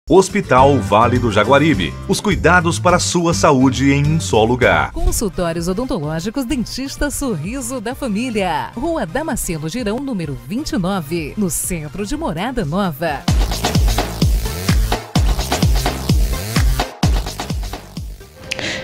Hospital Vale do Jaguaribe. Os cuidados para a sua saúde em um só lugar. Consultórios odontológicos Dentista Sorriso da Família. Rua Damasceno Girão, número 29, no centro de Morada Nova.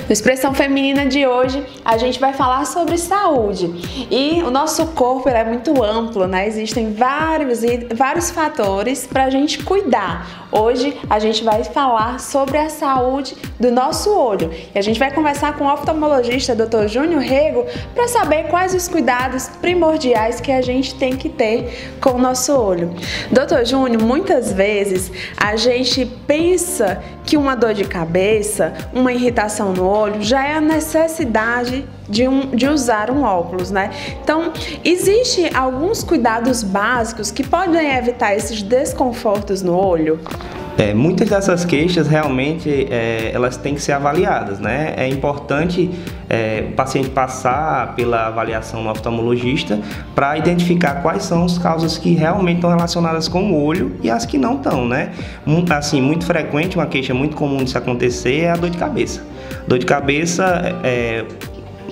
No Expressão Feminina de hoje, a gente vai falar sobre saúde. E o nosso corpo é muito amplo, né? Existem vários fatores para a gente cuidar. Hoje a gente vai falar sobre a saúde do nosso olho. E a gente vai conversar com o oftalmologista Dr. Júnior Rego para saber quais os cuidados primordiais que a gente tem que ter com o nosso olho. Dr. Júnior, muitas vezes a gente pensa que uma dor de cabeça, uma irritação no olho, já é a necessidade de usar um óculos, né? Então, existem alguns cuidados básicos que podem evitar esses desconfortos no olho? Muitas dessas queixas realmente elas têm que ser avaliadas, né? É importante o paciente passar pela avaliação no oftalmologista para identificar quais são as causas que realmente estão relacionadas com o olho e as que não estão, né? Assim, muito frequente, uma queixa muito comum de se acontecer é a dor de cabeça. Dor de cabeça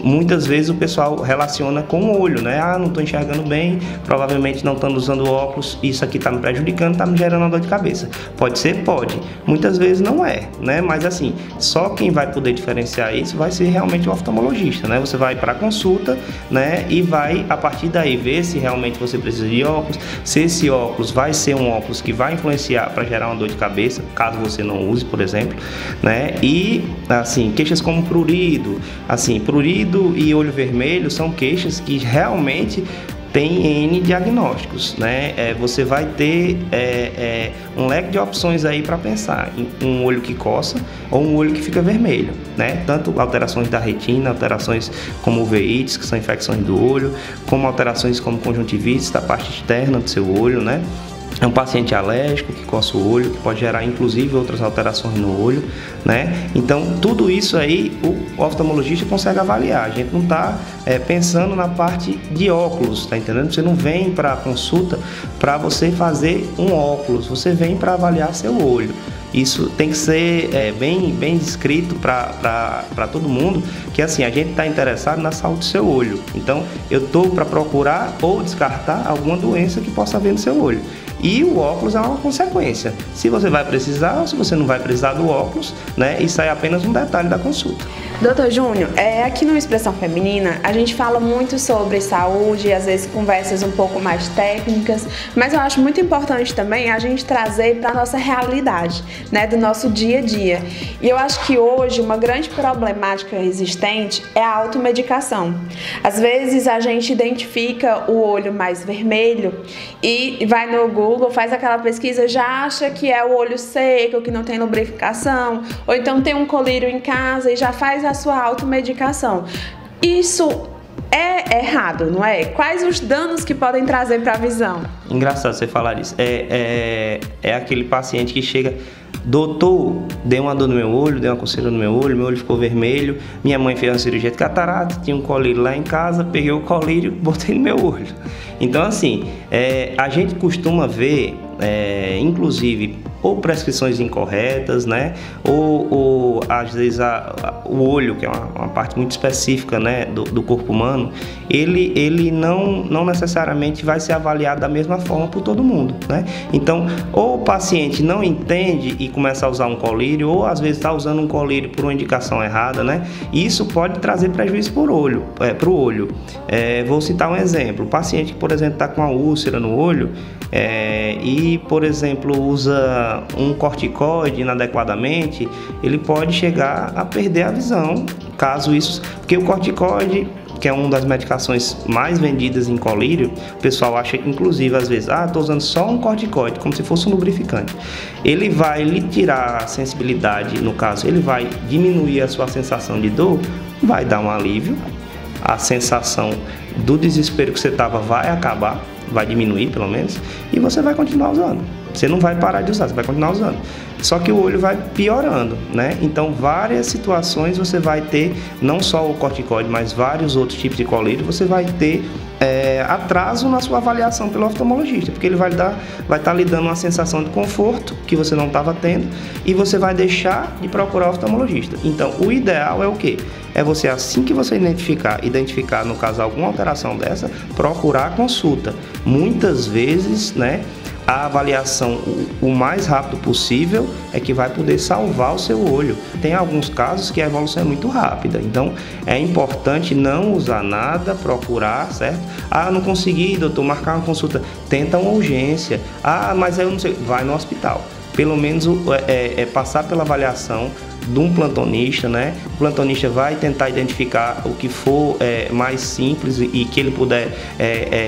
muitas vezes o pessoal relaciona com o olho, né? Ah, não estou enxergando bem, provavelmente não estando usando óculos, isso aqui está me prejudicando, está me gerando uma dor de cabeça. Pode ser? Pode. Muitas vezes não é, né? Mas assim, só quem vai poder diferenciar isso vai ser realmente o oftalmologista, né? Você vai para a consulta, né? E vai, a partir daí, ver se realmente você precisa de óculos, se esse óculos vai ser um óculos que vai influenciar para gerar uma dor de cabeça, caso você não use, por exemplo, né? E, assim, queixas como prurido, e olho vermelho são queixas que realmente tem N diagnósticos, né? Você vai ter um leque de opções aí para pensar em um olho que coça ou um olho que fica vermelho, né? Tanto alterações da retina, alterações como uveites, que são infecções do olho, como alterações como conjuntivites da parte externa do seu olho, né? É um paciente alérgico que coça o olho, que pode gerar inclusive outras alterações no olho, né? Então, tudo isso aí o oftalmologista consegue avaliar. A gente não está pensando na parte de óculos, tá entendendo? Você não vem para a consulta para você fazer um óculos, você vem para avaliar seu olho. Isso tem que ser bem descrito para todo mundo, que assim, a gente está interessado na saúde do seu olho. Então, eu estou para procurar ou descartar alguma doença que possa haver no seu olho. E o óculos é uma consequência. Se você vai precisar ou se você não vai precisar do óculos, né? Isso aí é apenas um detalhe da consulta. Doutor Júnior, aqui no Expressão Feminina a gente fala muito sobre saúde, às vezes conversas um pouco mais técnicas, mas eu acho muito importante também a gente trazer para a nossa realidade, né, do nosso dia a dia. E eu acho que hoje uma grande problemática existente é a automedicação. Às vezes a gente identifica o olho mais vermelho e vai no Google, faz aquela pesquisa, já acha que é o olho seco, que não tem lubrificação, ou então tem um colírio em casa e já faz a sua automedicação. Isso é errado, não é? Quais os danos que podem trazer para a visão? Engraçado você falar isso. É aquele paciente que chega: doutor, deu uma dor no meu olho, deu uma coceira no meu olho ficou vermelho, minha mãe fez uma cirurgia de catarata, tinha um colírio lá em casa, peguei o colírio, botei no meu olho. Então, assim, a gente costuma ver, inclusive, ou prescrições incorretas, né? Ou às vezes o olho, que é uma parte muito específica, né, do corpo humano, ele não necessariamente vai ser avaliado da mesma forma por todo mundo, né? Então, ou o paciente não entende e começa a usar um colírio, ou às vezes está usando um colírio por uma indicação errada, né? E isso pode trazer prejuízo para o olho. Vou citar um exemplo: o paciente que, por exemplo, está com uma úlcera no olho e, por exemplo, usa um corticoide inadequadamente, ele pode chegar a perder a visão, caso isso, porque o corticoide, que é uma das medicações mais vendidas em colírio, o pessoal acha que, inclusive, às vezes, estou usando só um corticoide, como se fosse um lubrificante. Ele vai lhe tirar a sensibilidade, no caso, ele vai diminuir a sua sensação de dor, vai dar um alívio, a sensação do desespero que você estava vai acabar, vai diminuir pelo menos, e você vai continuar usando. Você não vai parar de usar, você vai continuar usando. Só que o olho vai piorando, né? Então, várias situações você vai ter, não só o corticoide, mas vários outros tipos de colírio, você vai ter atraso na sua avaliação pelo oftalmologista, porque ele vai estar lhe dando uma sensação de conforto que você não estava tendo e você vai deixar de procurar o oftalmologista. Então, o ideal é o quê? É você, assim que você identificar no caso alguma alteração dessa, procurar a consulta. Muitas vezes, né, a avaliação o mais rápido possível é que vai poder salvar o seu olho. Tem alguns casos que a evolução é muito rápida, então é importante não usar nada, procurar, certo? Ah, não consegui, doutor, marcar uma consulta, tenta uma urgência. Ah, mas eu não sei, vai no hospital. Pelo menos passar pela avaliação de um plantonista, né? O plantonista vai tentar identificar o que for mais simples e que ele puder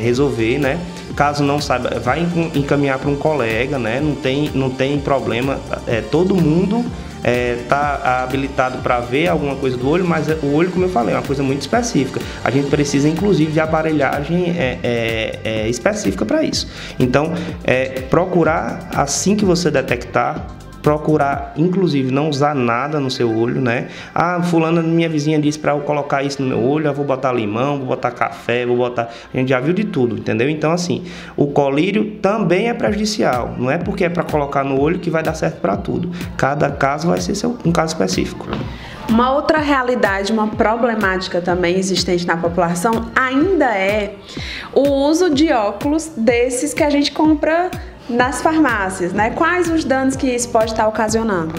resolver, né? Caso não saiba, vai encaminhar para um colega, né? Não tem problema, todo mundo está habilitado para ver alguma coisa do olho, mas o olho, como eu falei, é uma coisa muito específica. A gente precisa, inclusive, de aparelhagem específica para isso. Então, procurar, assim que você detectar, procurar, inclusive, não usar nada no seu olho, né? Ah, fulana, minha vizinha disse para eu colocar isso no meu olho, eu vou botar limão, vou botar café, vou botar... A gente já viu de tudo, entendeu? Então, assim, o colírio também é prejudicial. Não é porque é para colocar no olho que vai dar certo para tudo. Cada caso vai ser um caso específico. Uma outra realidade, uma problemática também existente na população ainda é o uso de óculos desses que a gente compra nas farmácias, né? Quais os danos que isso pode estar ocasionando?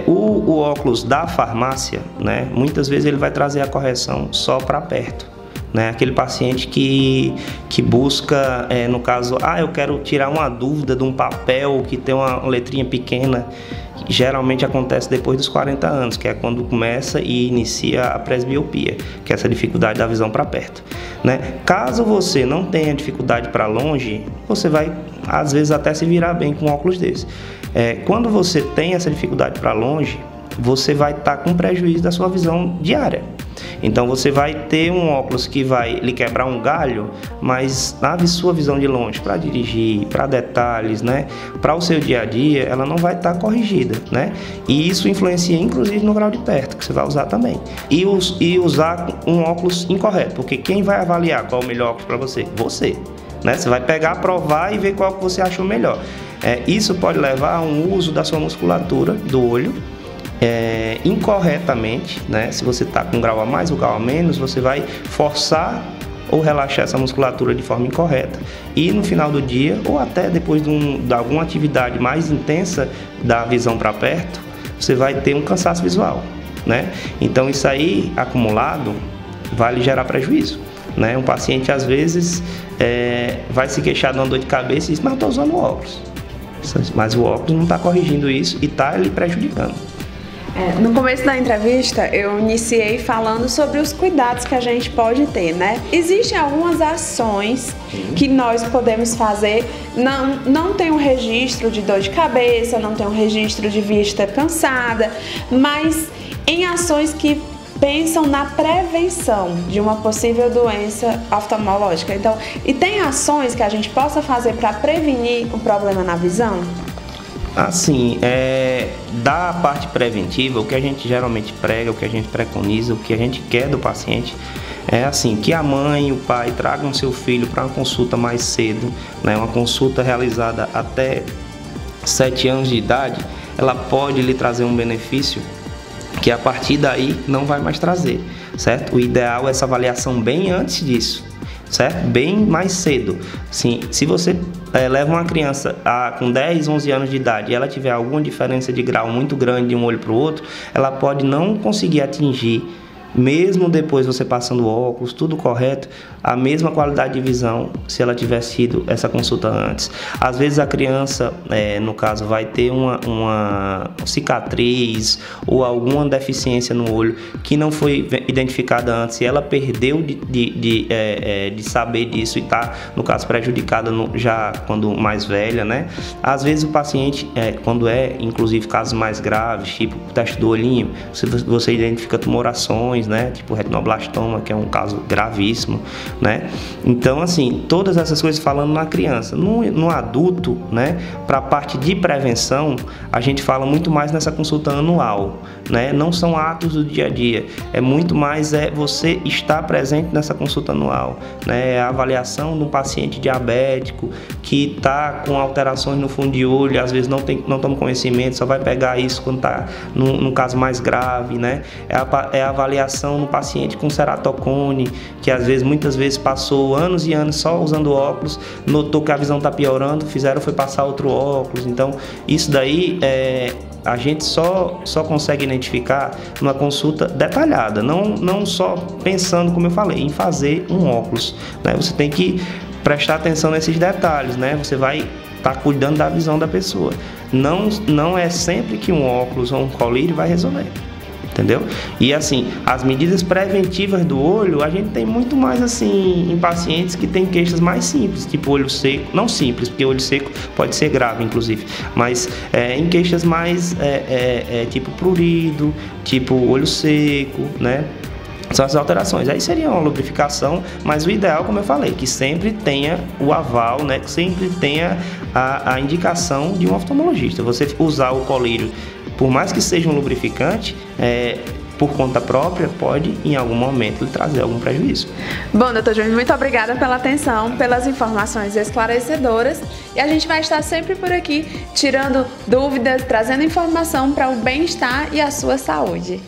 O óculos da farmácia, né? Muitas vezes ele vai trazer a correção só para perto, né? Aquele paciente que busca, no caso, eu quero tirar uma dúvida de um papel que tem uma letrinha pequena. Geralmente acontece depois dos 40 anos, que é quando começa e inicia a presbiopia, que é essa dificuldade da visão para perto, né? Caso você não tenha dificuldade para longe, você vai, às vezes, até se virar bem com óculos desse. Quando você tem essa dificuldade para longe, você vai estar com prejuízo da sua visão diária. Então você vai ter um óculos que vai lhe quebrar um galho, mas na sua visão de longe, para dirigir, para detalhes, né, para o seu dia a dia, ela não vai estar corrigida, né? E isso influencia inclusive no grau de perto que você vai usar também. E usar um óculos incorreto, porque quem vai avaliar qual é o melhor óculos para você? Você, né? Você vai pegar, provar e ver qual que você achou melhor. Isso pode levar a um uso da sua musculatura do olho incorretamente, né? Se você está com um grau a mais ou grau a menos, você vai forçar ou relaxar essa musculatura de forma incorreta. E no final do dia, ou até depois de alguma atividade mais intensa da visão para perto, você vai ter um cansaço visual, né? Então isso aí, acumulado, vai lhe gerar prejuízo, né? Um paciente, às vezes, vai se queixar de uma dor de cabeça e diz, mas eu estou usando óculos. Mas o óculos não está corrigindo isso e está lhe prejudicando. No começo da entrevista, eu iniciei falando sobre os cuidados que a gente pode ter, né? Existem algumas ações que nós podemos fazer. Não tem um registro de dor de cabeça, não tem um registro de vista cansada, mas em ações que pensam na prevenção de uma possível doença oftalmológica. Então, e tem ações que a gente possa fazer para prevenir o problema na visão? Assim, da parte preventiva, o que a gente geralmente prega, o que a gente preconiza, o que a gente quer do paciente é assim, que a mãe e o pai tragam seu filho para uma consulta mais cedo, né? Uma consulta realizada até 7 anos de idade, ela pode lhe trazer um benefício que a partir daí não vai mais trazer, certo? O ideal é essa avaliação bem antes disso, certo? Bem mais cedo. Sim, se você leva uma criança com 10, 11 anos de idade e ela tiver alguma diferença de grau muito grande de um olho para o outro, ela pode não conseguir atingir, mesmo depois você passando óculos, tudo correto, a mesma qualidade de visão se ela tivesse tido essa consulta antes. Às vezes a criança, no caso, vai ter uma cicatriz ou alguma deficiência no olho que não foi identificada antes e ela perdeu de saber disso e está, no caso, prejudicada já quando mais velha, né? Às vezes o paciente, quando inclusive casos mais graves, tipo o teste do olhinho, você identifica tumorações, alterações, né? Tipo retinoblastoma, que é um caso gravíssimo, né? Então, assim, todas essas coisas falando na criança. No adulto, né? Para a parte de prevenção, a gente fala muito mais nessa consulta anual, né? Não são atos do dia a dia, é muito mais você estar presente nessa consulta anual, né? É a avaliação de um paciente diabético que está com alterações no fundo de olho, às vezes não toma conhecimento, só vai pegar isso quando está num caso mais grave, né? É a avaliação no paciente com ceratocone, que às vezes, muitas vezes passou anos e anos só usando óculos, notou que a visão está piorando, foi passar outro óculos. Então, isso daí a gente só consegue identificar numa consulta detalhada, não só pensando, como eu falei, em fazer um óculos, né? Você tem que prestar atenção nesses detalhes, né? Você vai estar cuidando da visão da pessoa. Não é sempre que um óculos ou um colírio vai resolver, entendeu? E assim, as medidas preventivas do olho, a gente tem muito mais assim em pacientes que têm queixas mais simples, tipo olho seco, não simples, porque olho seco pode ser grave, inclusive, mas em queixas mais tipo prurido, tipo olho seco, né? São as alterações. Aí seria uma lubrificação, mas o ideal, como eu falei, que sempre tenha o aval, né? Que sempre tenha a indicação de um oftalmologista. Você usar o colírio, por mais que seja um lubrificante, por conta própria, pode em algum momento lhe trazer algum prejuízo. Bom, doutor Júnior, muito obrigada pela atenção, pelas informações esclarecedoras, e a gente vai estar sempre por aqui tirando dúvidas, trazendo informação para o bem-estar e a sua saúde.